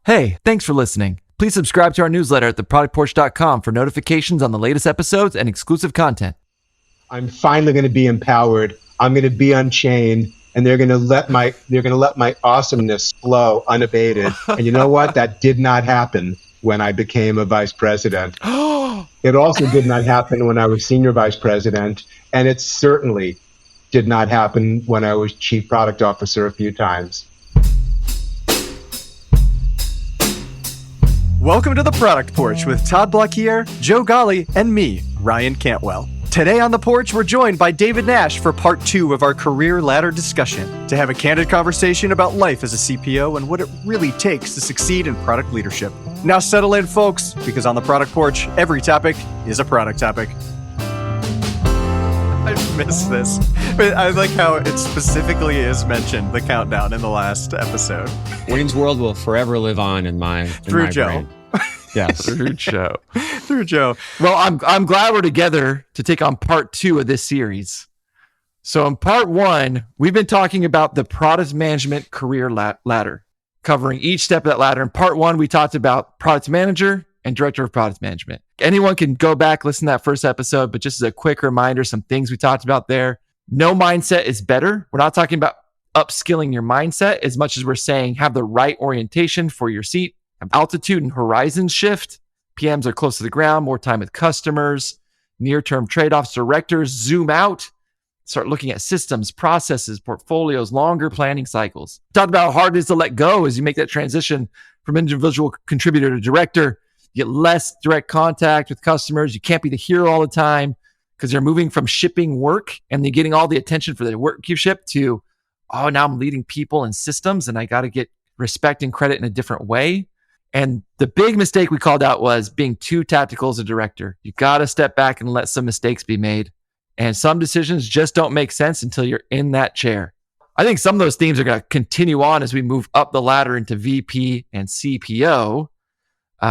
Hey, thanks for listening. Please subscribe to our newsletter at theproductporch.com for notifications on the latest episodes and exclusive content. I'm finally going to be empowered. I'm going to be unchained, and they're going to let my awesomeness flow unabated. And you know what? That did not happen when I became a vice president. It also did not happen when I was senior vice president, and it certainly did not happen when I was chief product officer a few times. Welcome to the Product Porch with Todd Blackier, Joe Golly, and me, Ryan Cantwell. Today on the porch, we're joined by David Nash for part 2 of our career ladder discussion to have a candid conversation about life as a CPO and what it really takes to succeed in product leadership. Now settle in, folks, because on the Product Porch, every topic is a product topic. I miss this. I like how it specifically is mentioned, the countdown in the last episode. Wayne's World will forever live on in my Through Joe. brain. Yes. Through Joe. Through Joe. Well, I'm glad we're together to take on part 2 of this series. So in part 1, we've been talking about the product management career ladder, covering each step of that ladder. In part 1, we talked about product manager and director of product management. Anyone can go back, listen to that first episode, but just as a quick reminder, some things we talked about there. No mindset is better. We're not talking about upskilling your mindset as much as we're saying have the right orientation for your seat, have altitude and horizon shift. PMs are close to the ground, more time with customers, near-term trade-offs. Directors zoom out, start looking at systems, processes, portfolios, longer planning cycles. Talked about how hard it is to let go as you make that transition from individual contributor to director. You get less direct contact with customers. You can't be the hero all the time because you're moving from shipping work and you're getting all the attention for the work you ship to, oh, now I'm leading people and systems and I got to get respect and credit in a different way. And the big mistake we called out was being too tactical as a director. You got to step back and let some mistakes be made. And some decisions just don't make sense until you're in that chair. I think some of those themes are going to continue on as we move up the ladder into VP and CPO.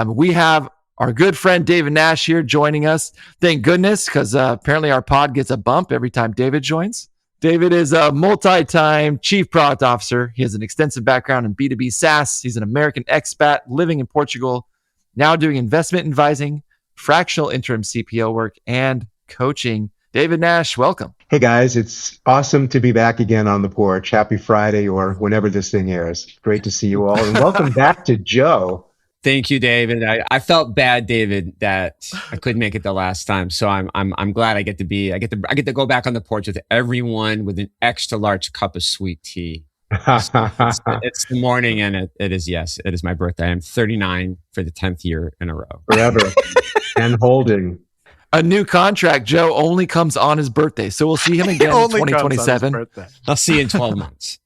We have our good friend David Nash here joining us. Thank goodness, because apparently our pod gets a bump every time David joins. David is a multi-time chief product officer. He has an extensive background in B2B SaaS. He's an American expat living in Portugal, now doing investment advising, fractional interim CPO work, and coaching. David Nash, welcome. Hey guys, it's awesome to be back again on the porch. Happy Friday or whenever this thing airs. Great to see you all, and welcome back to Joe. Thank you, David. I felt bad, David, that I couldn't make it the last time. So I'm glad I get to go back on the porch with everyone with an extra large cup of sweet tea. It's the morning, and it is my birthday. I'm 39 for the 10th year in a row. Forever. And holding. A new contract, Joe, only comes on his birthday. So we'll see him again in 2027. I'll see you in 12 months.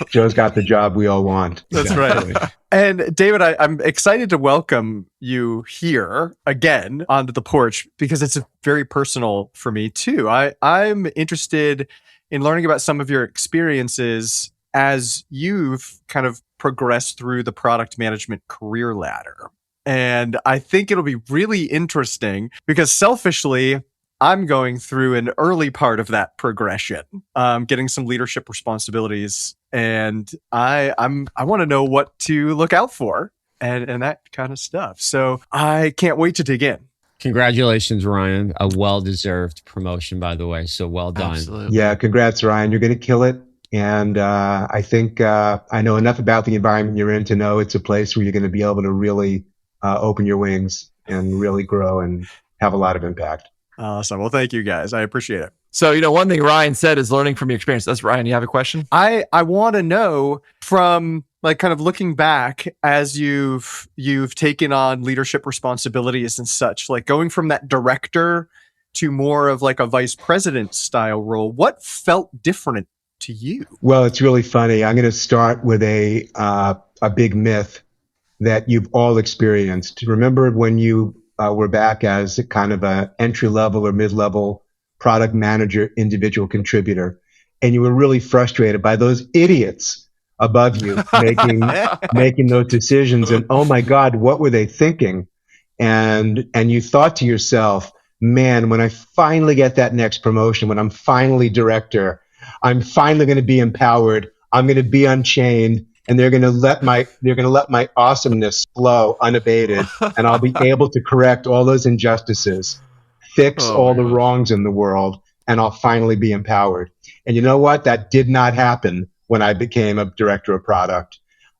Joe's got the job we all want. That's right. And David, I'm excited to welcome you here again onto the porch because it's very personal for me too. I'm interested in learning about some of your experiences as you've kind of progressed through the product management career ladder. And I think it'll be really interesting because selfishly, I'm going through an early part of that progression, getting some leadership responsibilities. And I want to know what to look out for and that kind of stuff. So I can't wait to dig in. Congratulations, Ryan. A well-deserved promotion, by the way. So well done. Absolutely. Yeah, congrats, Ryan. You're going to kill it. And I think I know enough about the environment you're in to know it's a place where you're going to be able to really open your wings and really grow and have a lot of impact. Awesome. Well, thank you guys. I appreciate it. So, one thing Ryan said is learning from your experience. That's Ryan. You have a question? I want to know from like kind of looking back as you've taken on leadership responsibilities and such, like going from that director to more of like a vice president style role, what felt different to you? Well, it's really funny. I'm going to start with a big myth that you've all experienced. Remember when you were back as a kind of a entry-level or mid-level product manager, individual contributor, and you were really frustrated by those idiots above you making those decisions. And oh my God, what were they thinking? And you thought to yourself, man, when I finally get that next promotion, when I'm finally director, I'm finally going to be empowered. I'm going to be unchained, and they're going to let my awesomeness flow unabated, and I'll be able to correct all those injustices, fix all the wrongs in the world, and I'll finally be empowered. And you know what? That did not happen when I became a director of product.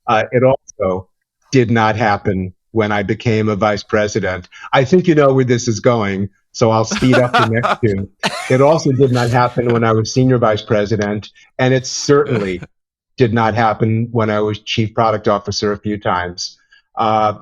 It also did not happen when I became a vice president. I think you know where this is going, so I'll speed up the next two. It also did not happen when I was senior vice president, and it certainly did not happen when I was chief product officer a few times.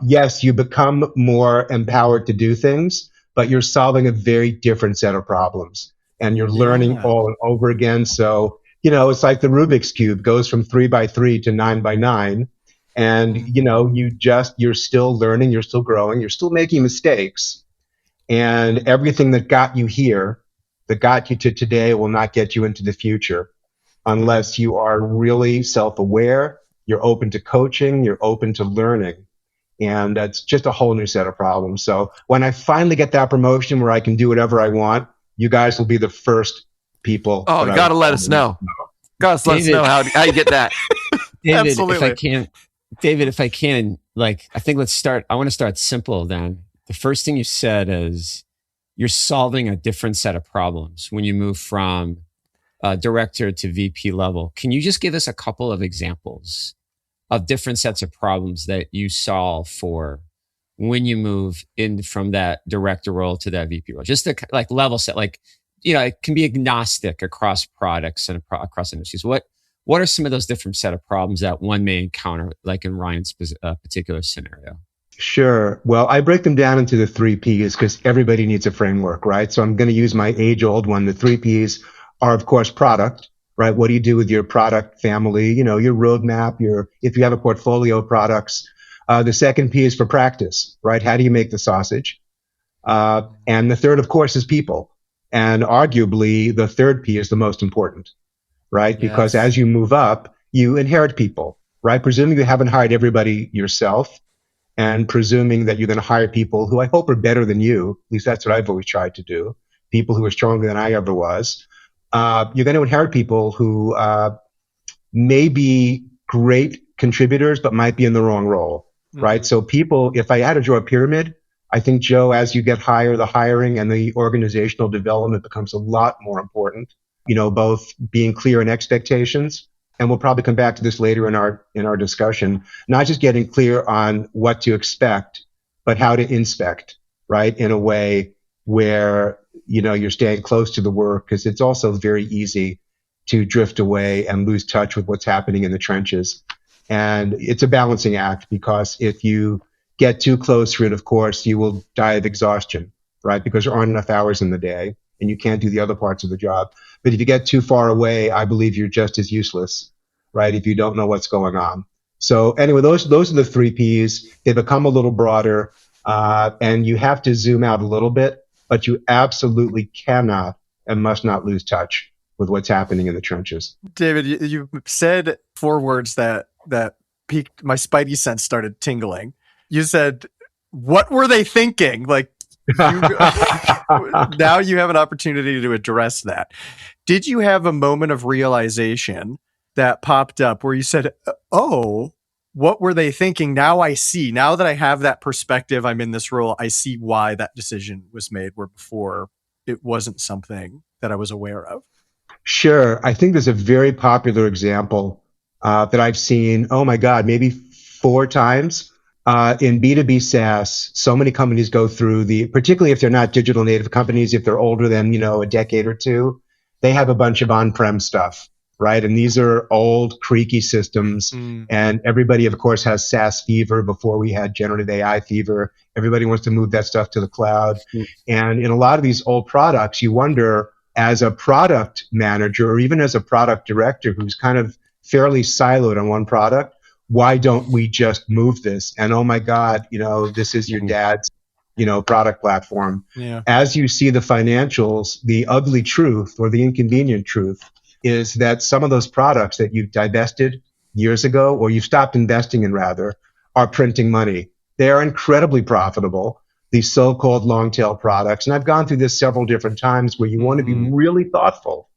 Yes, you become more empowered to do things, but you're solving a very different set of problems, and you're learning all and over again. So, you know, it's like the Rubik's Cube goes from 3 by 3 to 9 by 9. And, you know, you're still learning, you're still growing, you're still making mistakes. And everything that got you here, that got you to today, will not get you into the future unless you are really self-aware, you're open to coaching, you're open to learning. And that's just a whole new set of problems. So when I finally get that promotion where I can do whatever I want, you guys will be the first people. Oh, you got to let us know. Got to let us know how you get that. David, Absolutely. if I can, like, I think I want to start simple then. The first thing you said is you're solving a different set of problems when you move from director to VP level. Can you just give us a couple of examples of different sets of problems that you solve for when you move in from that director role to that VP role? Just to like level set, like, you know, it can be agnostic across products and across industries. What are some of those different set of problems that one may encounter, like in Ryan's particular scenario? Sure. Well, I break them down into the 3 Ps because everybody needs a framework, right? So I'm going to use my age-old one. The 3 Ps are, of course, product, right? What do you do with your product family? You know, your roadmap, if you have a portfolio of products. The second P is for practice, right? How do you make the sausage? And the third, of course, is people. And arguably, the third P is the most important, right? Because as you move up, you inherit people, right? Presuming you haven't hired everybody yourself, and presuming that you're going to hire people who I hope are better than you, at least that's what I've always tried to do, people who are stronger than I ever was. You're going to inherit people who may be great contributors, but might be in the wrong role, right? So people, if I had to draw a pyramid, I think, Joe, as you get higher, the hiring and the organizational development becomes a lot more important, you know, both being clear in expectations, and we'll probably come back to this later in our discussion, not just getting clear on what to expect, but how to inspect, right, in a way where, you know, you're staying close to the work, because it's also very easy to drift away and lose touch with what's happening in the trenches. And it's a balancing act, because if you get too close to it, of course, you will die of exhaustion, right? Because there aren't enough hours in the day and you can't do the other parts of the job. But if you get too far away, I believe you're just as useless, right? If you don't know what's going on. So anyway, those are the 3 Ps. They become a little broader, and you have to zoom out a little bit, but you absolutely cannot and must not lose touch with what's happening in the trenches. David, you said 4 words that piqued my spidey sense, started tingling. You said, what were they thinking? Like, now you have an opportunity to address that. Did you have a moment of realization that popped up where you said, oh, what were they thinking? Now I see. Now that I have that perspective, I'm in this role, I see why that decision was made, where before it wasn't something that I was aware of. Sure. I think there's a very popular example that I've seen, oh my God, maybe 4 times. In B2B SaaS, so many companies go through particularly if they're not digital native companies, if they're older than, a decade or 2, they have a bunch of on-prem stuff, right? And these are old, creaky systems. And everybody, of course, has SaaS fever before we had generative AI fever. Everybody wants to move that stuff to the cloud. And in a lot of these old products, you wonder, as a product manager or even as a product director who's kind of fairly siloed on one product, why don't we just move this? And oh my God, this is your dad's, product platform. Yeah. As you see the financials, the ugly truth or the inconvenient truth is that some of those products that you've divested years ago, or you've stopped investing in rather, are printing money. They are incredibly profitable, these so-called long tail products. And I've gone through this several different times where you want to be really thoughtful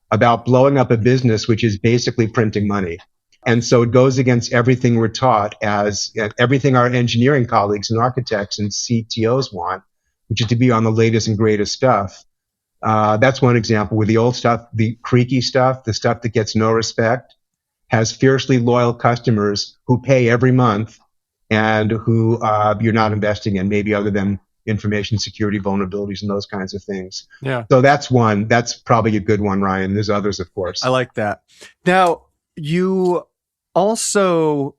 about blowing up a business which is basically printing money. And so it goes against everything we're taught as everything our engineering colleagues and architects and CTOs want, which is to be on the latest and greatest stuff. That's one example where the old stuff, the creaky stuff, the stuff that gets no respect, has fiercely loyal customers who pay every month and who you're not investing in, maybe other than information security vulnerabilities and those kinds of things. Yeah. So that's one. That's probably a good one, Ryan. There's others, of course. I like that. Now, you also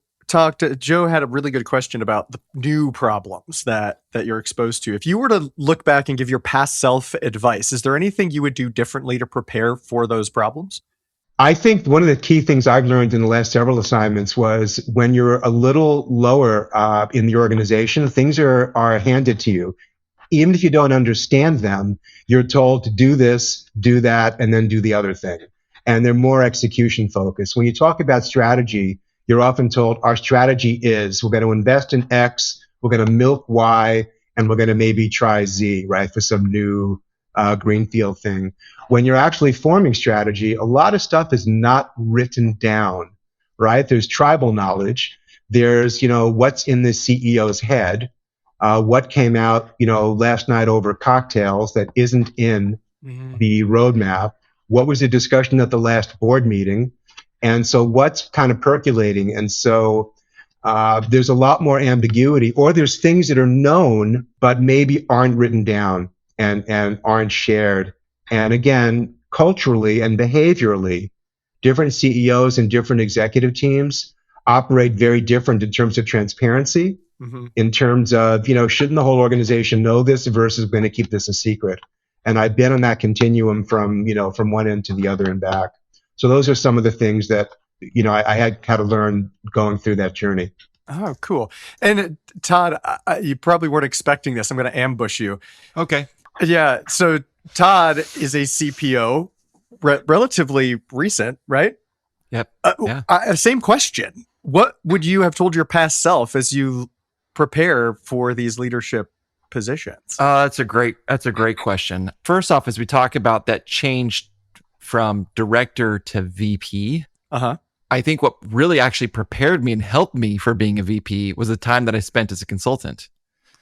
Joe had a really good question about the new problems that you're exposed to. If you were to look back and give your past self advice, is there anything you would do differently to prepare for those problems? I think one of the key things I've learned in the last several assignments was when you're a little lower in the organization, things are handed to you. Even if you don't understand them, you're told to do this, do that, and then do the other thing. And they're more execution focused. When you talk about strategy, you're often told our strategy is we're going to invest in X, we're going to milk Y, and we're going to maybe try Z, right, for some new greenfield thing. When you're actually forming strategy, a lot of stuff is not written down, right? There's tribal knowledge. There's, what's in the CEO's head, what came out, last night over cocktails that isn't in the roadmap. What was the discussion at the last board meeting? And so what's kind of percolating? And so there's a lot more ambiguity, or there's things that are known but maybe aren't written down and aren't shared. And again, culturally and behaviorally, different CEOs and different executive teams operate very different in terms of transparency, in terms of, shouldn't the whole organization know this versus going to keep this a secret? And I've been on that continuum from one end to the other and back. So those are some of the things that, I had to learn going through that journey. Oh, cool. And Todd, you probably weren't expecting this. I'm going to ambush you. Okay. Yeah. So Todd is a CPO, relatively recent, right? Yep. Same question. What would you have told your past self as you prepare for these leadership positions? That's a great question. First off, as we talk about that change from director to VP, I think what really actually prepared me and helped me for being a VP was the time that I spent as a consultant.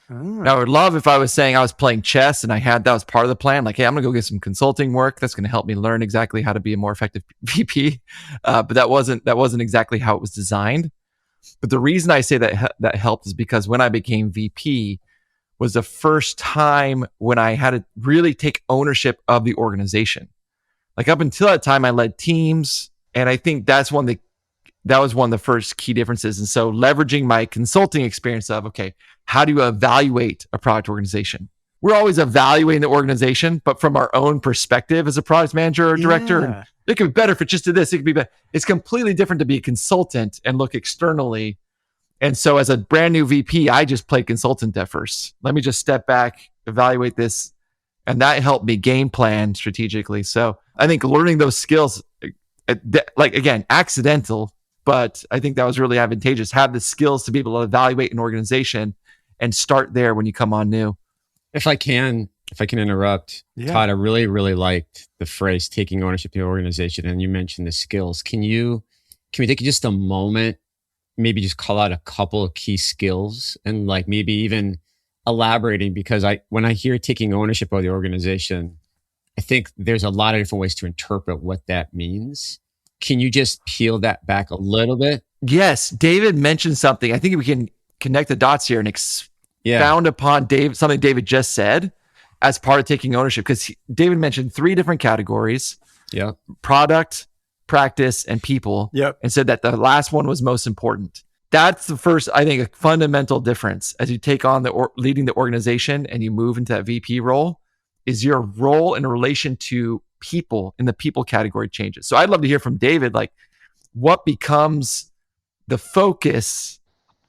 Now, I would love if I was saying I was playing chess and that was part of the plan. Like, hey, I'm going to go get some consulting work. That's going to help me learn exactly how to be a more effective VP. But that wasn't exactly how it was designed. But the reason I say that helped is because when I became VP was the first time when I had to really take ownership of the organization. Like up until that time, I led teams. And I think that was one of the first key differences. And so leveraging my consulting experience of, okay, how do you evaluate a product organization? We're always evaluating the organization, but from our own perspective as a product manager or director, and it could be better if it just did this. It could be better. It's completely different to be a consultant and look externally. And so as a brand new VP, I just played consultant at first. Let me just step back, evaluate this. And that helped me game plan strategically. So I think learning those skills, like again, accidental, but I think that was really advantageous. Have the skills to be able to evaluate an organization and start there when you come on new. If I can interrupt, Todd, I really, really liked the phrase taking ownership of the organization. And you mentioned the skills. Can we take just a moment, maybe just call out a couple of key skills and like maybe even elaborating? Because when I hear taking ownership of the organization, I think there's a lot of different ways to interpret what that means. Can you just peel that back a little bit? Yes. David mentioned something. I think we can connect the dots here and expound upon something David just said as part of taking ownership. Because David mentioned 3 different categories. Yeah. Product, practice, and people. Yep. And said that the last one was most important. That's the first, I think, a fundamental difference as you take on leading the organization and you move into that VP role is your role in relation to people in the people category changes. So I'd love to hear from David, like what becomes the focus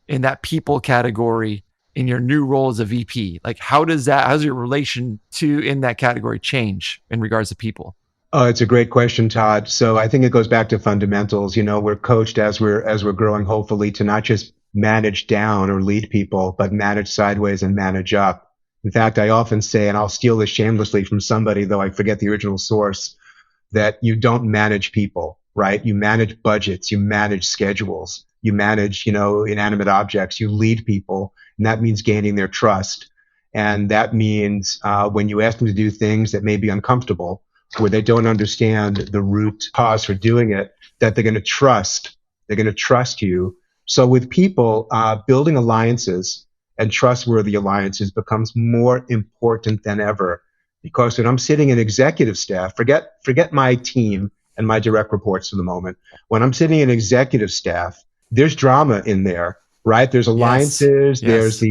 in that people category in your new role as a VP? Like how's your relation to in that category change in regards to people? Oh, it's a great question, Todd. So I think it goes back to fundamentals. We're coached as we're growing, hopefully, to not just manage down or lead people, but manage sideways and manage up. In fact, I often say, and I'll steal this shamelessly from somebody, though I forget the original source, that you don't manage people. right? You manage budgets, you manage schedules, you manage, inanimate objects, you lead people, and that means gaining their trust. And that means when you ask them to do things that may be uncomfortable, where they don't understand the root cause for doing it, that they're going to trust. They're going to trust you. So with people, building alliances and trustworthy alliances becomes more important than ever. Because when I'm sitting in executive staff, forget my team and my direct reports for the moment. When I'm sitting in executive staff, there's drama in there, right? There's alliances. Yes.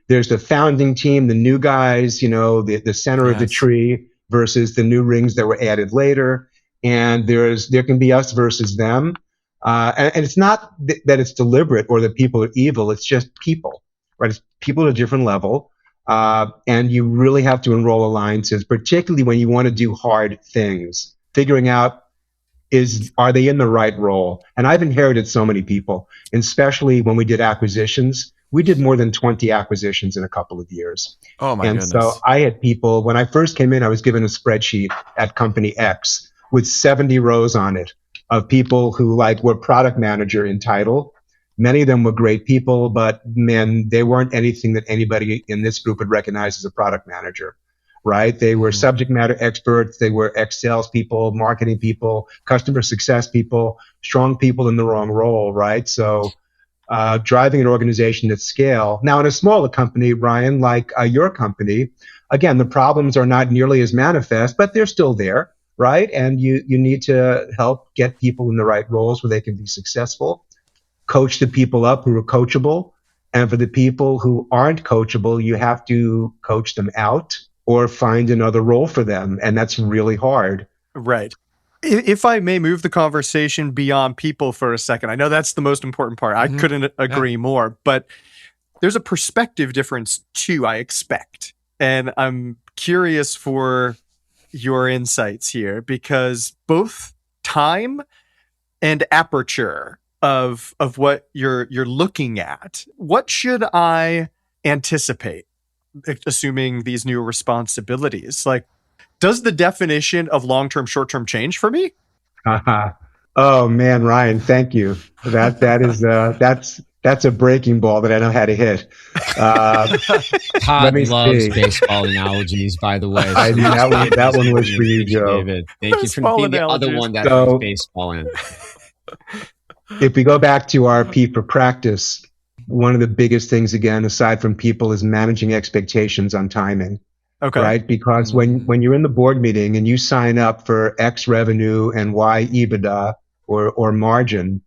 There's the founding team, the new guys, the center of the tree versus the new rings that were added later. And there can be us versus them. And it's not that it's deliberate or that people are evil. It's just people, right? It's people at a different level. And you really have to enroll alliances, particularly when you want to do hard things, figuring out are they in the right role? And I've inherited so many people, and especially when we did acquisitions. We did more than 20 acquisitions in a couple of years. Oh my goodness. And so I had people, when I first came in, I was given a spreadsheet at company X with 70 rows on it of people who were product manager in title. Many of them were great people, but man, they weren't anything that anybody in this group would recognize as a product manager, right? They were subject matter experts. They were ex-sales people, marketing people, customer success people, strong people in the wrong role, right? So driving an organization at scale. Now, in a smaller company, Ryan, like your company, again, the problems are not nearly as manifest, but they're still there, right? And you need to help get people in the right roles where they can be successful, coach the people up who are coachable. And for the people who aren't coachable, you have to coach them out or find another role for them. And that's really hard. Right. If I may move the conversation beyond people for a second, I know that's the most important part. I couldn't agree more, but there's a perspective difference too, I expect. And I'm curious for your insights here, because both time and aperture of what you're looking at, what should I anticipate, assuming these new responsibilities? Does the definition of long-term, short-term change for me? Oh man, Ryan, thank you. That's a breaking ball that I know how to hit. Todd loves baseball analogies, by the way. So I knew that one was for you, Joe. David. Thank you for being the other one that has baseball in. If we go back to our P for practice, one of the biggest things, again, aside from people, is managing expectations on timing. Okay. Right? Because when you're in the board meeting and you sign up for X revenue and Y EBITDA or margin,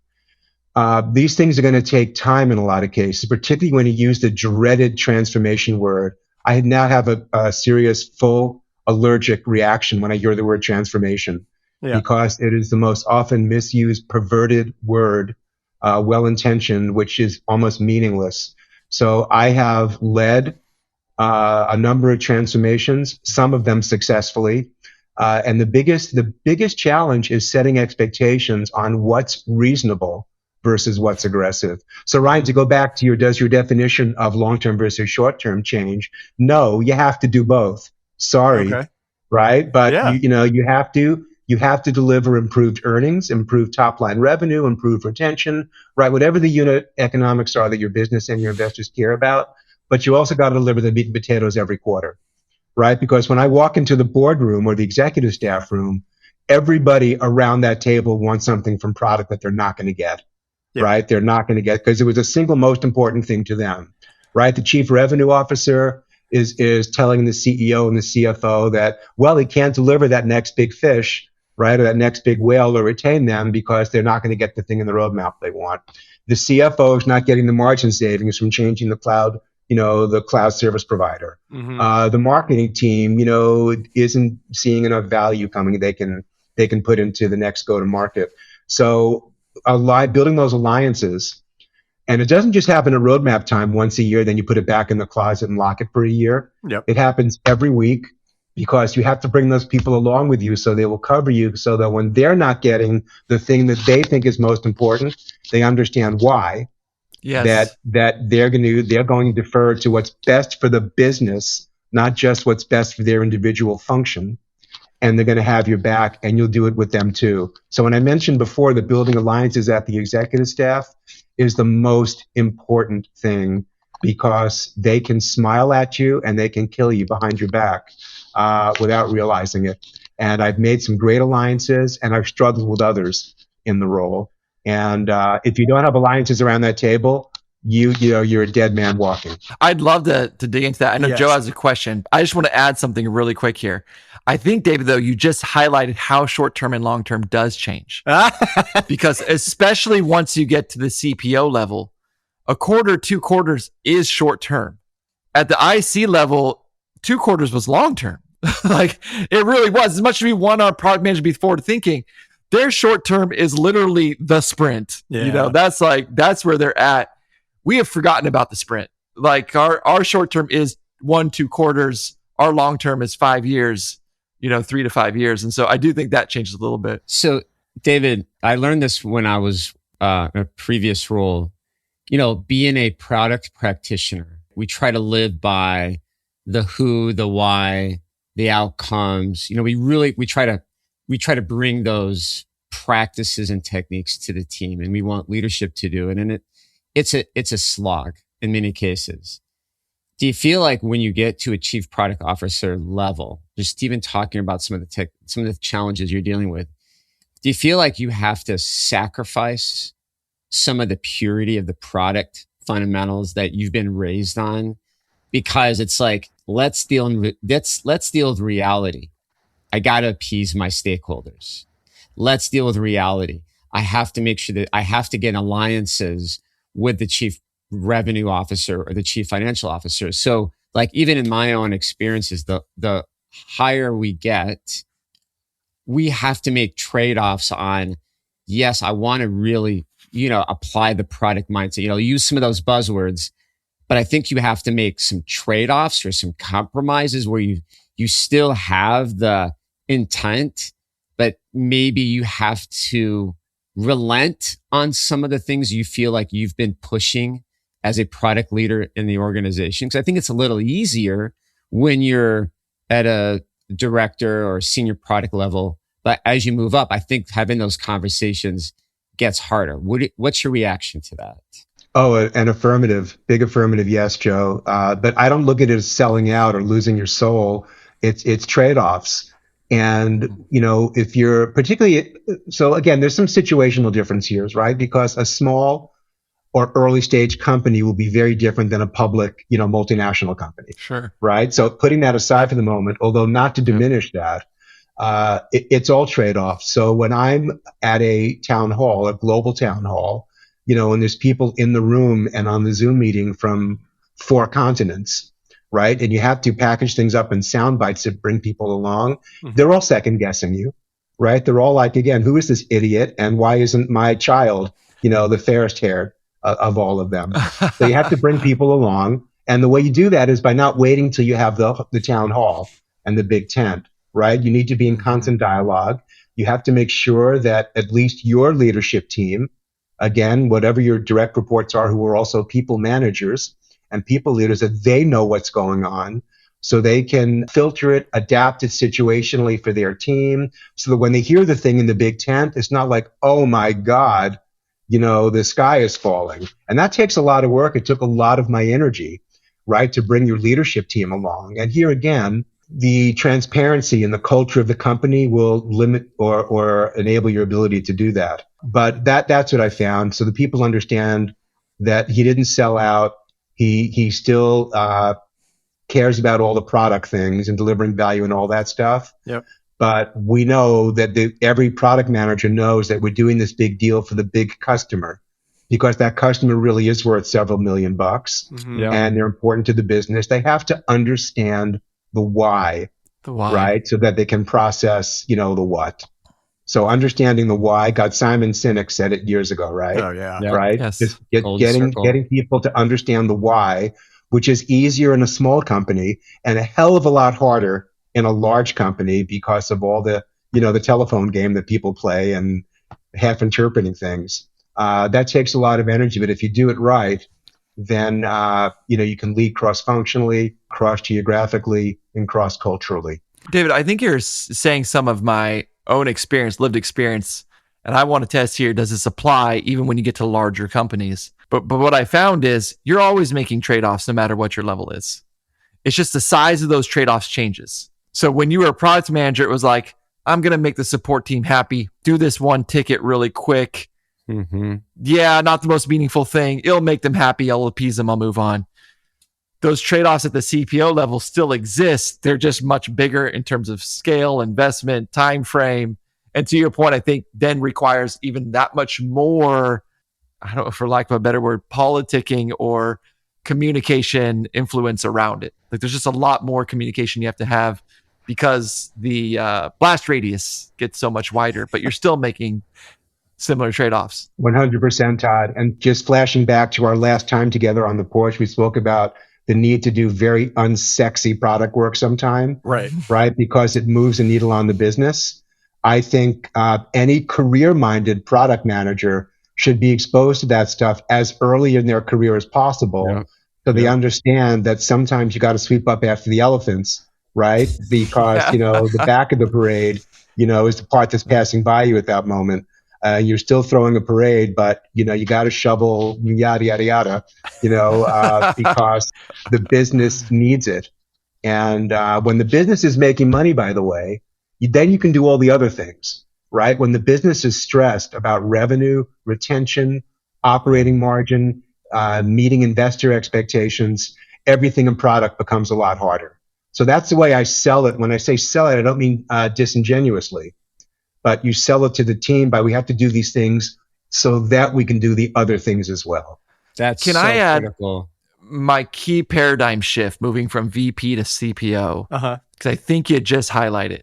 these things are going to take time in a lot of cases, particularly when you use the dreaded transformation word. I now have a serious full allergic reaction when I hear the word transformation, because it is the most often misused, perverted word, well-intentioned, which is almost meaningless. So I have led a number of transformations, some of them successfully. And the biggest challenge is setting expectations on what's reasonable versus what's aggressive. So Ryan, to go back to does your definition of long-term versus short-term change? No, you have to do both. Sorry. Okay. Right? But you have to deliver improved earnings, improved top-line revenue, improved retention, right? Whatever the unit economics are that your business and your investors care about. But you also got to deliver the meat and potatoes every quarter, right? Because when I walk into the boardroom or the executive staff room, everybody around that table wants something from product that they're not going to get, right? They're not going to get because it was the single most important thing to them, right? The chief revenue officer is telling the CEO and the CFO that, well, he can't deliver that next big fish, right? Or that next big whale or retain them because they're not going to get the thing in the roadmap they want. The CFO is not getting the margin savings from changing the cloud service provider. The marketing team, isn't seeing enough value coming they can put into the next go-to-market. So building those alliances, and it doesn't just happen at roadmap time once a year, then you put it back in the closet and lock it for a year. It happens every week because you have to bring those people along with you so they will cover you so that when they're not getting the thing that they think is most important, they understand why. That they're going to defer to what's best for the business, not just what's best for their individual function. and they're going to have your back, and you'll do it with them too. So when I mentioned before that building alliances at the executive staff is the most important thing, because they can smile at you and they can kill you behind your back without realizing it. And I've made some great alliances, and I've struggled with others in the role. And if you don't have alliances around that table, you're a dead man walking. I'd love to dig into that. I know Yes. Joe has a question. I just want to add something really quick here. I think, David, though, you just highlighted how short-term and long-term does change. Because especially once you get to the CPO level, a quarter, 2 quarters is short-term. At the IC level, 2 quarters was long-term. Like, it really was. As much as we want our product manager to be forward-thinking, their short-term is literally the sprint. Yeah. That's where they're at. We have forgotten about the sprint. Like, our short-term is 1-2 quarters. Our long-term is 5 years, 3 to 5 years. And so I do think that changes a little bit. So, David, I learned this when I was in a previous role. Being a product practitioner, we try to live by the who, the why, the outcomes. We try to bring those practices and techniques to the team, and we want leadership to do it. And it's a slog in many cases. Do you feel like when you get to a chief product officer level, just even talking about some of the challenges you're dealing with, do you feel like you have to sacrifice some of the purity of the product fundamentals that you've been raised on? Because it's like, let's deal with reality. I got to appease my stakeholders. Let's deal with reality. I have to make sure that I have to get alliances with the chief revenue officer or the chief financial officer. So, like, even in my own experiences, the higher we get, we have to make trade-offs on, yes, I want to really, apply the product mindset, use some of those buzzwords, but I think you have to make some trade-offs or some compromises where you still have the intent, but maybe you have to relent on some of the things you feel like you've been pushing as a product leader in the organization. Because I think it's a little easier when you're at a director or senior product level. But as you move up, I think having those conversations gets harder. What's your reaction to that? Oh, an affirmative, big affirmative. Yes, Joe. But I don't look at it as selling out or losing your soul. It's trade-offs. And, if you're particularly, so again, there's some situational difference here, right? Because a small or early stage company will be very different than a public, multinational company. Sure. Right. So putting that aside for the moment, although not to diminish that, it's all trade-offs. So when I'm at a town hall, a global town hall, and there's people in the room and on the Zoom meeting from 4 continents, right? And you have to package things up in sound bites to bring people along. Mm-hmm. They're all second guessing you, right? They're all like, again, who is this idiot? And why isn't my child, the fairest haired of all of them? So you have to bring people along. And the way you do that is by not waiting till you have the town hall and the big tent, right? You need to be in constant dialogue. You have to make sure that at least your leadership team, again, whatever your direct reports are, who are also people managers and people leaders, that they know what's going on so they can filter it, adapt it situationally for their team, so that when they hear the thing in the big tent, it's not like, oh my God, the sky is falling. And that takes a lot of work. It took a lot of my energy, right, to bring your leadership team along. And here again, the transparency and the culture of the company will limit or enable your ability to do that. But that's what I found. So the people understand that he didn't sell out. He still cares about all the product things and delivering value and all that stuff. Yep. But we know that every product manager knows that we're doing this big deal for the big customer, because that customer really is worth several $million bucks, and they're important to the business. They have to understand the why, right? So that they can process, the what. So understanding the why, Simon Sinek said it years ago, right? Oh, yeah. Right? Yes. Just getting people to understand the why, which is easier in a small company and a hell of a lot harder in a large company because of all the, the telephone game that people play and half interpreting things. That takes a lot of energy, but if you do it right, then, you can lead cross-functionally, cross-geographically, and cross-culturally. David, I think you're saying some of my own experience, lived experience, and I want to test here, does this apply even when you get to larger companies? But what I found is you're always making trade-offs no matter what your level is. It's just the size of those trade-offs changes. So when you were a product manager, it was like, I'm going to make the support team happy, do this one ticket really quick. Mm-hmm. Yeah, not the most meaningful thing. It'll make them happy. I'll appease them. I'll move on. Those trade-offs at the CPO level still exist. They're just much bigger in terms of scale, investment, time frame. And to your point, I think then requires even that much more, I don't know, for lack of a better word, politicking or communication influence around it. Like there's just a lot more communication you have to have because the blast radius gets so much wider, but you're still making similar trade-offs. 100%, Todd. And just flashing back to our last time together on the porch, we spoke about the need to do very unsexy product work sometime, Right. Because it moves a needle on the business. I think any career-minded product manager should be exposed to that stuff as early in their career as possible. Yeah. So they understand that sometimes you got to sweep up after the elephants, right? Because, the back of the parade, is the part that's passing by you at that moment. You're still throwing a parade, but, you got to shovel, yada, yada, yada, because the business needs it. And when the business is making money, by the way, then you can do all the other things, right? When the business is stressed about revenue, retention, operating margin, meeting investor expectations, everything in product becomes a lot harder. So that's the way I sell it. When I say sell it, I don't mean disingenuously, but you sell it to the team by we have to do these things so that we can do the other things as well. That's Can so I add critical. my key paradigm shift moving from VP to CPO? Because I think you just highlighted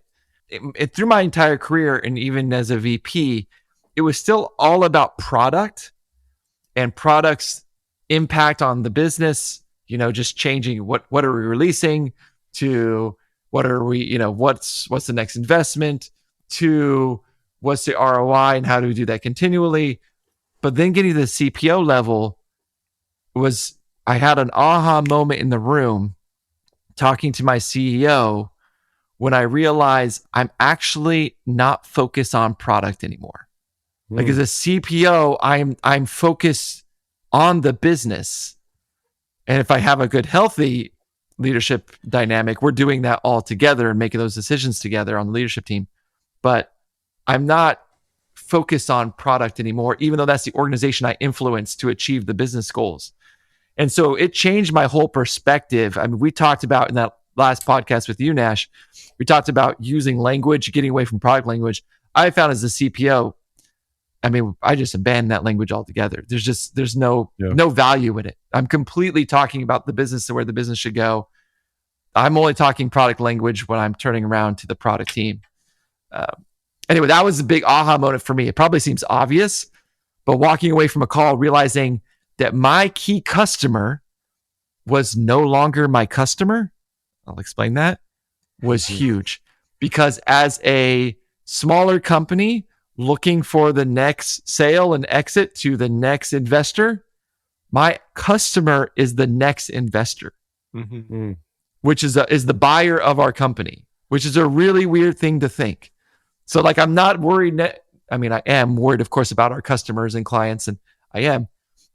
it. Through my entire career and even as a VP, it was still all about product and products impact on the business, just changing what are we releasing to what are we, what's the next investment to what's the ROI and how do we do that continually. But then getting to the CPO level I had an aha moment in the room talking to my CEO when I realized I'm actually not focused on product anymore. Like as a CPO, I'm focused on the business. And if I have a good, healthy leadership dynamic, we're doing that all together and making those decisions together on the leadership team. But I'm not focused on product anymore, even though that's the organization I influence to achieve the business goals. And so it changed my whole perspective. I mean, we talked about in that last podcast with you, Nash, we talked about using language, getting away from product language. I found as a CPO, I just abandoned that language altogether. There's no value in it. I'm completely talking about the business and where the business should go. I'm only talking product language when I'm turning around to the product team. Anyway, that was a big aha moment for me. It probably seems obvious, but walking away from a call, realizing that my key customer was no longer my customer, I'll explain that, was huge. Because as a smaller company looking for the next sale and exit to the next investor, my customer is the next investor, which is the buyer of our company, which is a really weird thing to think. So I'm not worried. I am worried, of course, about our customers and clients, and I am.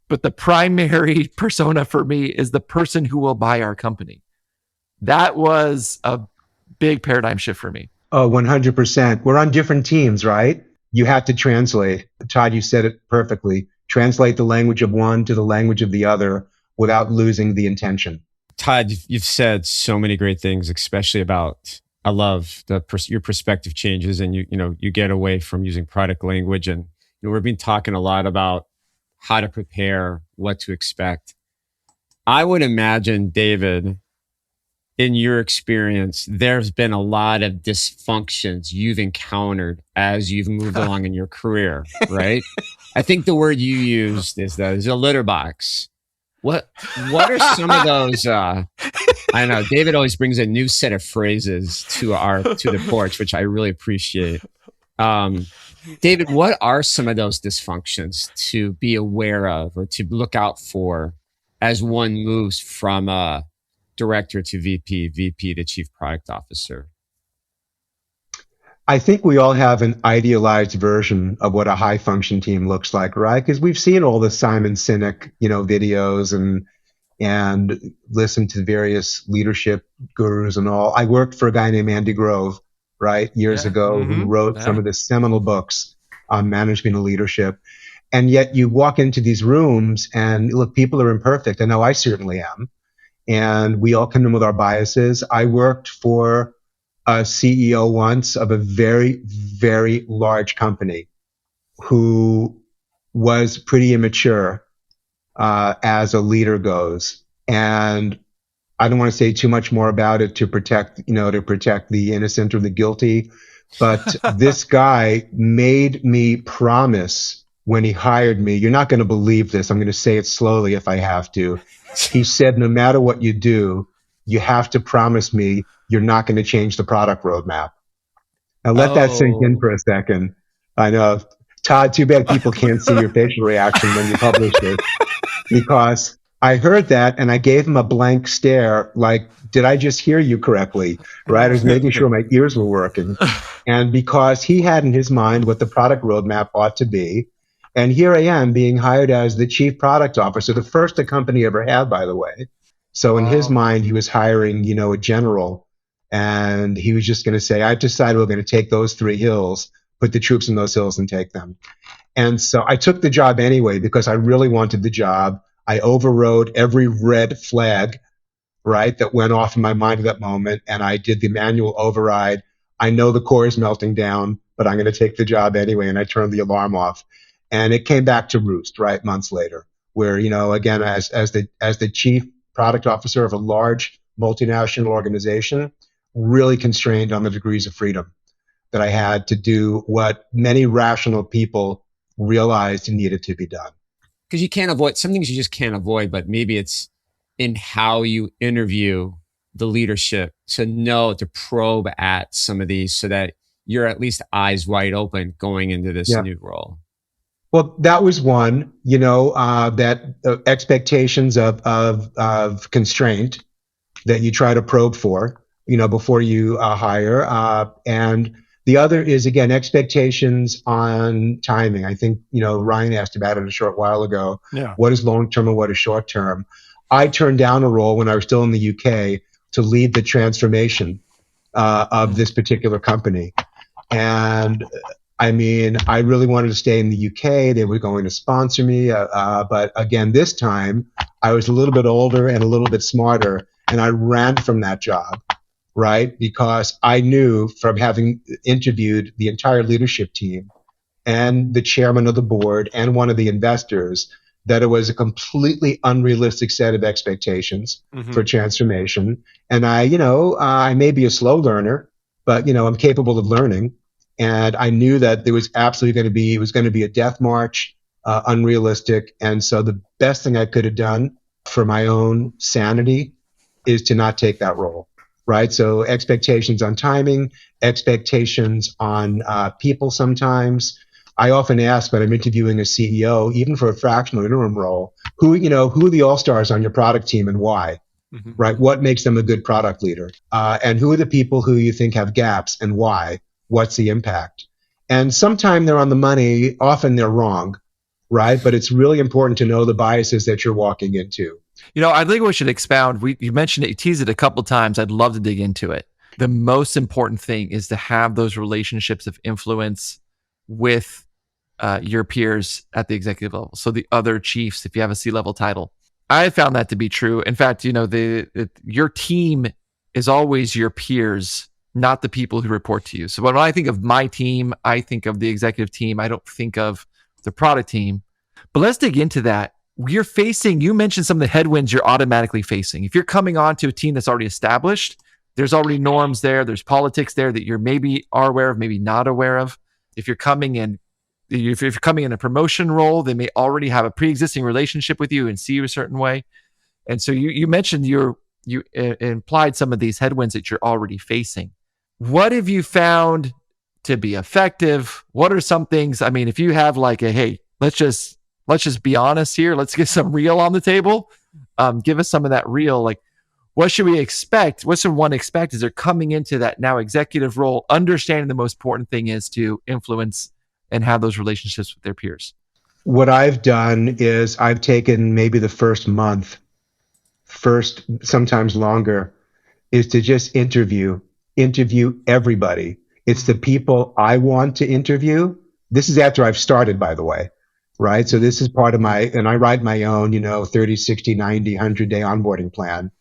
But the primary persona for me is the person who will buy our company. That was a big paradigm shift for me. Oh, 100%. We're on different teams, right? You have to translate. Todd, you said it perfectly. Translate the language of one to the language of the other without losing the intention. Todd, you've said so many great things, especially about, I love your perspective changes and you get away from using product language. And we've been talking a lot about how to prepare, what to expect. I would imagine, David, in your experience, there's been a lot of dysfunctions you've encountered as you've moved along in your career, right? I think the word you used is a litter box. What are some of those? I don't know. David always brings a new set of phrases to the porch, which I really appreciate. David, what are some of those dysfunctions to be aware of or to look out for as one moves from director to VP to chief product officer? I think we all have an idealized version of what a high function team looks like, right? Because we've seen all the Simon Sinek, videos and listened to various leadership gurus and all. I worked for a guy named Andy Grove, right, years ago, who wrote some of the seminal books on management and leadership. And yet you walk into these rooms and look, people are imperfect. I know I certainly am. And we all come in with our biases. I worked for a CEO once of a very, very large company who was pretty immature as a leader goes. And I don't want to say too much more about it to protect the innocent or the guilty. But this guy made me promise when he hired me, you're not going to believe this. I'm going to say it slowly if I have to. He said, no matter what you do, you have to promise me you're not going to change the product roadmap. Now let that sink in for a second. I know, Todd, too bad people can't see your facial reaction when you publish this, because I heard that and I gave him a blank stare, like, did I just hear you correctly? Right? I was making sure my ears were working. And because he had in his mind what the product roadmap ought to be, and here I am being hired as the chief product officer, the first the company ever had, by the way. So in his mind, he was hiring, a general, and he was just going to say, I've decided we're going to take those 3 hills, put the troops in those hills and take them. And so I took the job anyway because I really wanted the job. I overrode every red flag, right, that went off in my mind at that moment, and I did the manual override. I know the core is melting down, but I'm going to take the job anyway, and I turned the alarm off. And it came back to roost, right, months later, where, again, as the chief product officer of a large multinational organization, really constrained on the degrees of freedom that I had to do what many rational people realized needed to be done. Because you can't avoid some things, you just can't avoid, but maybe it's in how you interview the leadership to probe at some of these so that you're at least eyes wide open going into this new role. Well, that was one, that expectations of constraint that you try to probe for, before you hire. And the other is, again, expectations on timing. I think, Ryan asked about it a short while ago. Yeah. What is long-term and what is short-term? I turned down a role when I was still in the UK to lead the transformation of this particular company. And I really wanted to stay in the UK. They were going to sponsor me. But again, this time I was a little bit older and a little bit smarter, and I ran from that job, right? Because I knew from having interviewed the entire leadership team and the chairman of the board and one of the investors that it was a completely unrealistic set of expectations for transformation. And I may be a slow learner, but, I'm capable of learning. And I knew that there was absolutely it was going to be a death march, unrealistic. And so the best thing I could have done for my own sanity is to not take that role, right? So expectations on timing, expectations on people sometimes. I often ask when I'm interviewing a CEO, even for a fractional interim role, who are the all-stars on your product team and why, right? What makes them a good product leader? And who are the people who you think have gaps and why? What's the impact? And sometimes they're on the money, often they're wrong, right? But it's really important to know the biases that you're walking into. I think we should expound. You mentioned it, you teased it a couple times. I'd love to dig into it. The most important thing is to have those relationships of influence with your peers at the executive level. So the other chiefs, if you have a C-level title. I found that to be true. In fact, your team is always your peers, not the people who report to you. So when I think of my team, I think of the executive team. I don't think of the product team. But let's dig into that. You mentioned some of the headwinds you're automatically facing. If you're coming on to a team that's already established, there's already norms there. There's politics there that you're maybe are aware of, maybe not aware of. If you're coming in a promotion role, they may already have a pre-existing relationship with you and see you a certain way. And so you mentioned you implied some of these headwinds that you're already facing. What have you found to be effective? What are some things? If you have hey, let's just be honest here. Let's get some real on the table. Give us some of that real. what should we expect? What should one expect as they're coming into that now executive role, understanding the most important thing is to influence and have those relationships with their peers? What I've done is I've taken maybe the first month, sometimes longer, is to just interview everybody. It's the people I want to interview. This is after I've started, by the way, right? So this is part of and I write my own, 30, 60, 90, 100-day onboarding plan.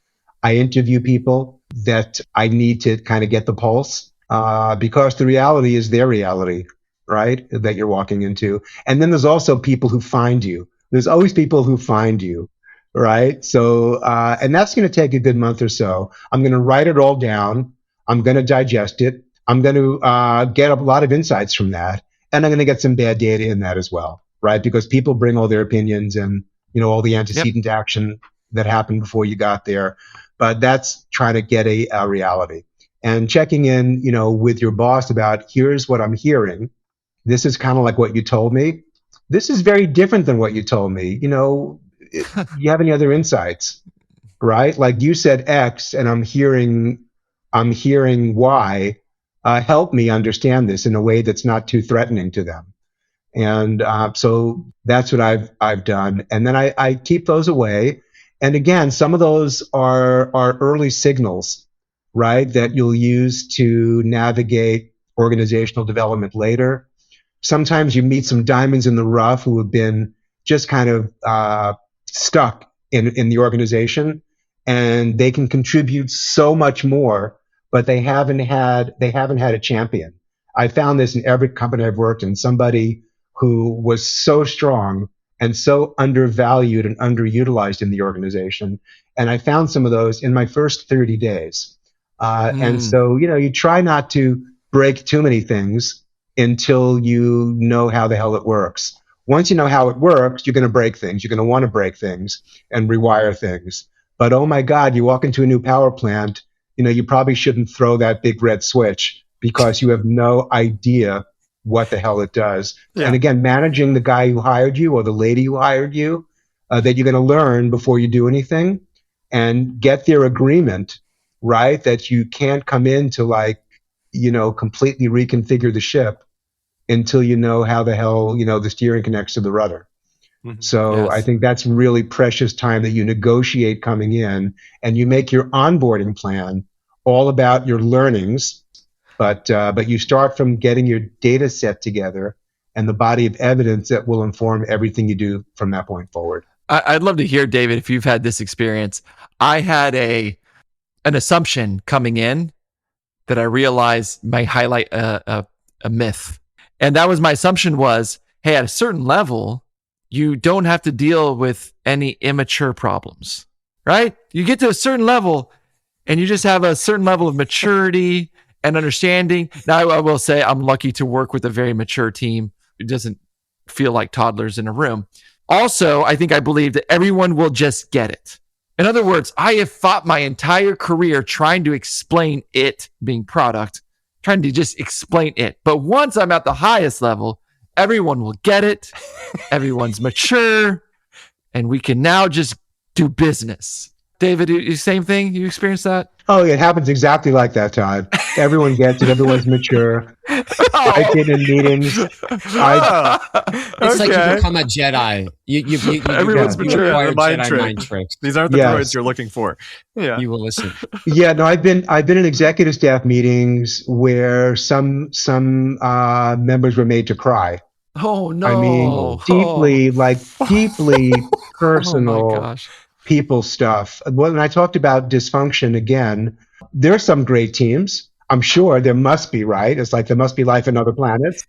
I interview people that I need to kind of get the pulse, because the reality is their reality, right? That you're walking into. And then there's also people who find you. There's always people who find you, right? So, and that's going to take a good month or so. I'm going to write it all down. I'm going to digest it. I'm going to get a lot of insights from that. And I'm going to get some bad data in that as well, right? Because people bring all their opinions and, all the antecedent action that happened before you got there. But that's trying to get a reality. And checking in, with your boss about, here's what I'm hearing. This is kind of like what you told me. This is very different than what you told me. You have any other insights, right? Like you said X and I'm hearing Y. Help me understand this in a way that's not too threatening to them. And so that's what I've done. And then I keep those away. And again, some of those are early signals, right, that you'll use to navigate organizational development later. Sometimes you meet some diamonds in the rough who have been just kind of stuck in the organization, and they can contribute so much more, but they haven't had a champion. I found this in every company I've worked in, somebody who was so strong and so undervalued and underutilized in the organization. And I found some of those in my first 30 days. And so, you try not to break too many things until you know how the hell it works. Once you know how it works, you're going to break things. You're going to want to break things and rewire things. But oh my God, you walk into a new power plant, you probably shouldn't throw that big red switch because you have no idea what the hell it does. Yeah. And again, managing the guy who hired you or the lady who hired you, that you're going to learn before you do anything and get their agreement, right? That you can't come in to completely reconfigure the ship until you know how the hell, the steering connects to the rudder. Mm-hmm. So yes. I think that's really precious time that you negotiate coming in and you make your onboarding plan all about your learnings. But you start from getting your data set together and the body of evidence that will inform everything you do from that point forward. I'd love to hear, David, if you've had this experience. I had an assumption coming in that I realized might highlight a myth. And that was my assumption was, hey, at a certain level, you don't have to deal with any immature problems, right? You get to a certain level and you just have a certain level of maturity and understanding. Now, I will say I'm lucky to work with a very mature team. It doesn't feel like toddlers in a room. Also, I believe that everyone will just get it. In other words, I have fought my entire career trying to explain it, being product, trying to just explain it. But once I'm at the highest level, everyone will get it. Everyone's mature. And we can now just do business. David, you same thing? You experienced that? Oh, it happens exactly like that, Todd. Everyone gets it. Everyone's mature. I've been in meetings. It's like you become a Jedi. Everyone's mature. Jedi mind tricks. These aren't the droids you're looking for. Yeah, you will listen. Yeah, no, I've been in executive staff meetings where some members were made to cry. Oh no! I mean, deeply personal. Oh my gosh. People stuff. When I talked about dysfunction again, there are some great teams. I'm sure there must be, right? It's like there must be life on other planets.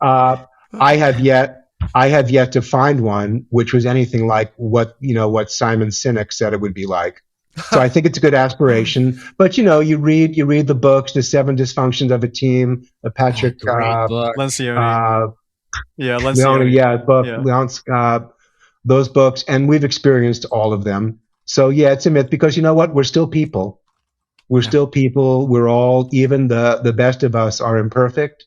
I have yet to find one which was anything like what Simon Sinek said it would be like. So I think it's a good aspiration. But you read the books, The 7 Dysfunctions of a Team, Patrick Lencioni. Leon's those books, and we've experienced all of them. So yeah, it's a myth because you know what? We're still people. Still people. We're all, even the best of us are imperfect,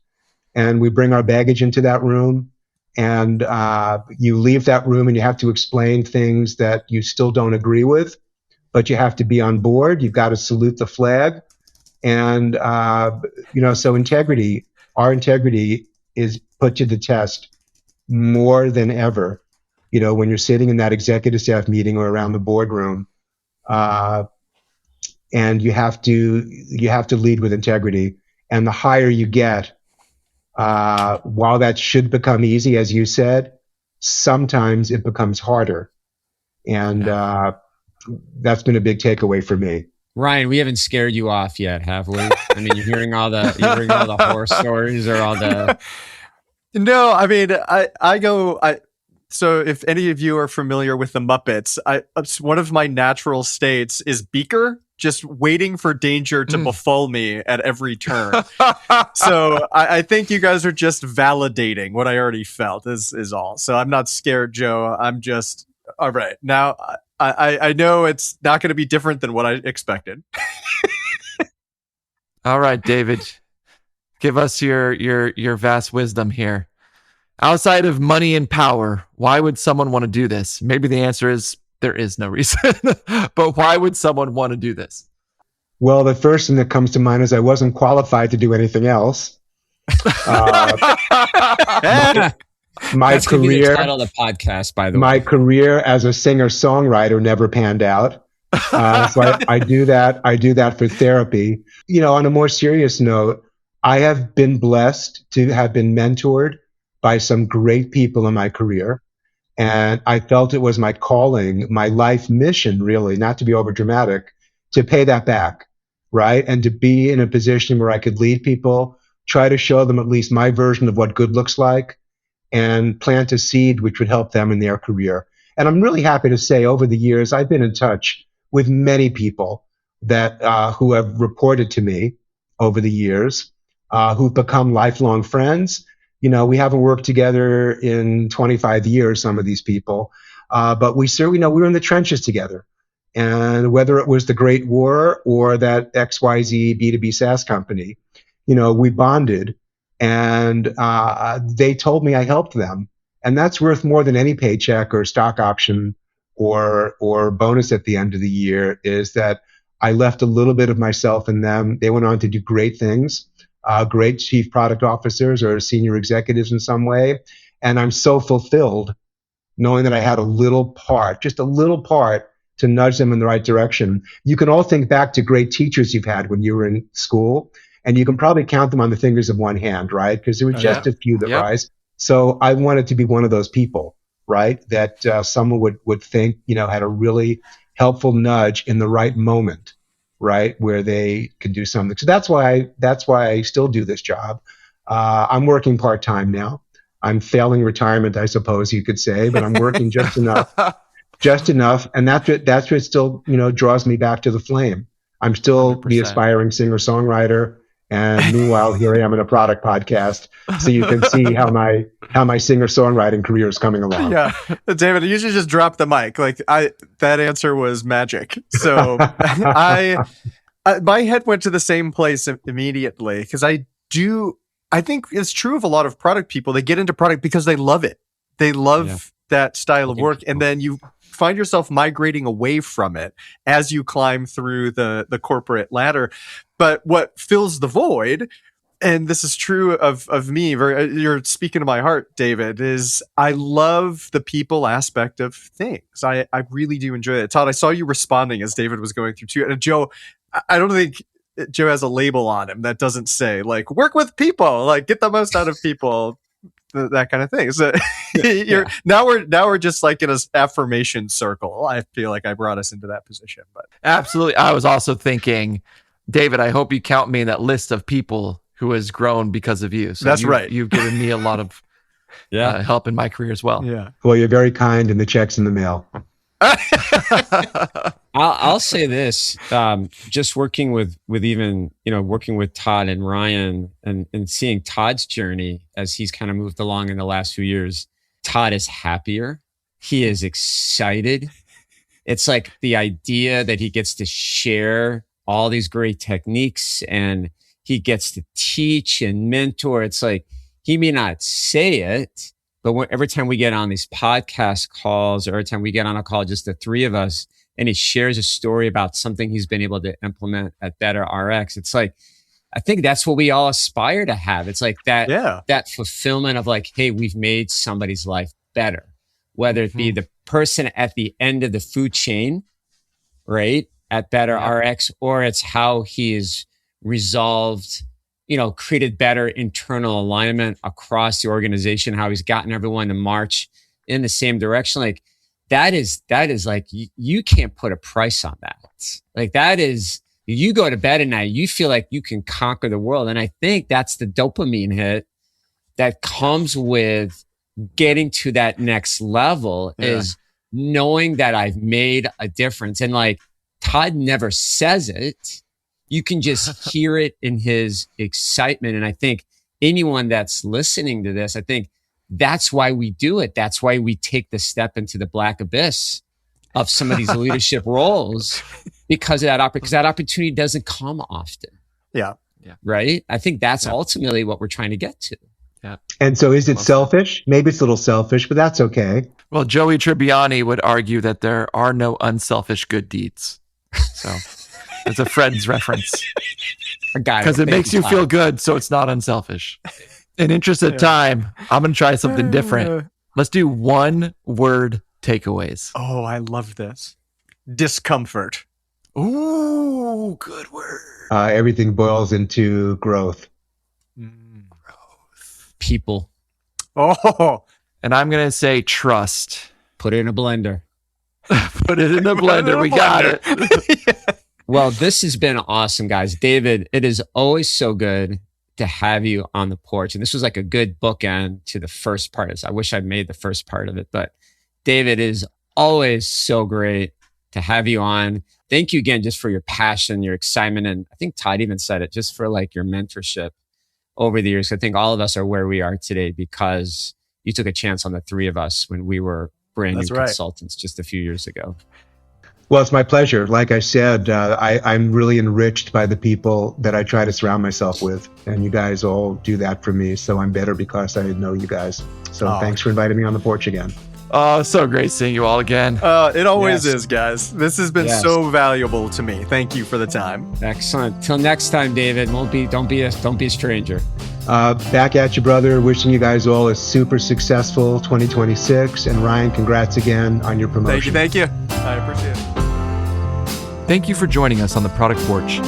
and we bring our baggage into that room. And you leave that room and you have to explain things that you still don't agree with. but you have to be on board. You've got to salute the flag. And, so our integrity is put to the test more than ever, when you're sitting in that executive staff meeting or around the boardroom, and you have to lead with integrity. And the higher you get, while that should become easy, as you said, sometimes it becomes harder. And that's been a big takeaway for me. Ryan, we haven't scared you off yet, have we? I mean, you're hearing all the horror stories or all the. No, I mean, so if any of you are familiar with the Muppets, one of my natural states is Beaker, just waiting for danger to befall me at every turn. So I think you guys are just validating what I already felt is all. So I'm not scared, Joe. I'm just, all right. Now I know it's not going to be different than what I expected. All right, David, give us your vast wisdom here. Outside of money and power, why would someone want to do this? Maybe the answer is there is no reason, but why would someone want to do this? Well, the first thing that comes to mind is I wasn't qualified to do anything else. My career, the title of the podcast, by the way. My career as a singer-songwriter never panned out. So I do that for therapy. On a more serious note, I have been blessed to have been mentored by some great people in my career. And I felt it was my calling, my life mission, really, not to be overdramatic, to pay that back, right? And to be in a position where I could lead people, try to show them at least my version of what good looks like, and plant a seed which would help them in their career. And I'm really happy to say over the years, I've been in touch with many people that who have reported to me over the years, who've become lifelong friends. We haven't worked together in 25 years, some of these people, but we certainly know we were in the trenches together. And whether it was the Great War or that XYZ B2B SaaS company, we bonded, and they told me I helped them. And that's worth more than any paycheck or stock option or bonus at the end of the year, is that I left a little bit of myself in them. They went on to do great things. Great chief product officers or senior executives in some way. And I'm so fulfilled knowing that I had just a little part to nudge them in the right direction. You can all think back to great teachers you've had when you were in school, and you can probably count them on the fingers of one hand, right? Because there were just a few that rise. So I wanted to be one of those people, right? That someone would think, had a really helpful nudge in the right moment, right, where they could do something. So that's why I still do this job. I'm working part-time now. I'm failing retirement, I suppose you could say, but I'm working just enough, and that's what still draws me back to the flame. I'm still 100%. The aspiring singer-songwriter, and meanwhile here I am in a product podcast, so you can see how my singer-songwriting career is coming along. Yeah, David, you should just drop the mic. That answer was magic. So my head went to the same place immediately, because I think it's true of a lot of product people. They get into product because they love it. They love that style of work, and then you find yourself migrating away from it as you climb through the corporate ladder. But what fills the void, and this is true of me, you're speaking to my heart, David, is I love the people aspect of things. I really do enjoy it. Todd, I saw you responding as David was going through too. And Joe, I don't think Joe has a label on him that doesn't say work with people, get the most out of people, that kind of thing. So now we're just in an affirmation circle. I feel like I brought us into that position, but absolutely. I was also thinking, David, I hope you count me in that list of people who has grown because of you. So that's right. You've given me a lot of help in my career as well. Yeah. Well, you're very kind, and the check's in the mail. I'll say this, just working with Todd and Ryan and seeing Todd's journey as he's kind of moved along in the last few years. Todd is happier. He is excited. It's like the idea that he gets to share all these great techniques and he gets to teach and mentor. It's like, he may not say it, but every time we get on these podcast calls, or every time we get on a call, just the three of us, and he shares a story about something he's been able to implement at Better RX. It's like, I think that's what we all aspire to have. It's like that fulfillment of like, hey, we've made somebody's life better, whether it be the person at the end of the food chain, right, at Better RX, or it's how he is resolved, created better internal alignment across the organization, how he's gotten everyone to march in the same direction. Like that is like, you can't put a price on that. Like that is, you go to bed at night, you feel like you can conquer the world. And I think that's the dopamine hit that comes with getting to that next level, is knowing that I've made a difference. And like Todd never says it. You can just hear it in his excitement. And I think anyone that's listening to this, I think that's why we do it. That's why we take the step into the black abyss of some of these leadership roles, because of that opportunity doesn't come often. Yeah. Right. I think that's ultimately what we're trying to get to. Yeah. And so is it selfish? Maybe it's a little selfish, but that's okay. Well, Joey Tribbiani would argue that there are no unselfish good deeds. So it's a Friends reference. Because it makes you feel good, so it's not unselfish. In interest of time, I'm going to try something different. Let's do one word takeaways. Oh, I love this. Discomfort. Ooh, good word. Everything boils into growth. Growth. People. Oh. And I'm going to say trust. Put it in a blender. Put it in a blender. We got it. Well, this has been awesome, guys. David, it is always so good to have you on the porch. And this was like a good bookend to the first part. I wish I'd made the first part of it, but David, it is always so great to have you on. Thank you again just for your passion, your excitement. And I think Todd even said it, just for like your mentorship over the years. I think all of us are where we are today because you took a chance on the three of us when we were brand new consultants just a few years ago. Well, it's my pleasure. Like I said, I'm really enriched by the people that I try to surround myself with. And you guys all do that for me. So I'm better because I know you guys. So thanks for inviting me on the porch again. Oh, so great seeing you all again. It always is, guys. This has been so valuable to me. Thank you for the time. Excellent. Till next time, David. Don't be a stranger. Back at you, brother. Wishing you guys all a super successful 2026. And Ryan, congrats again on your promotion. Thank you. I appreciate it. Thank you for joining us on the Product Porch.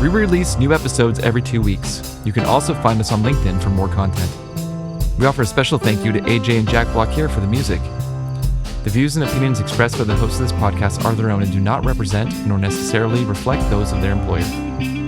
We release new episodes every 2 weeks. You can also find us on LinkedIn for more content. We offer a special thank you to AJ and Jack Blockier for the music. The views and opinions expressed by the hosts of this podcast are their own and do not represent nor necessarily reflect those of their employer.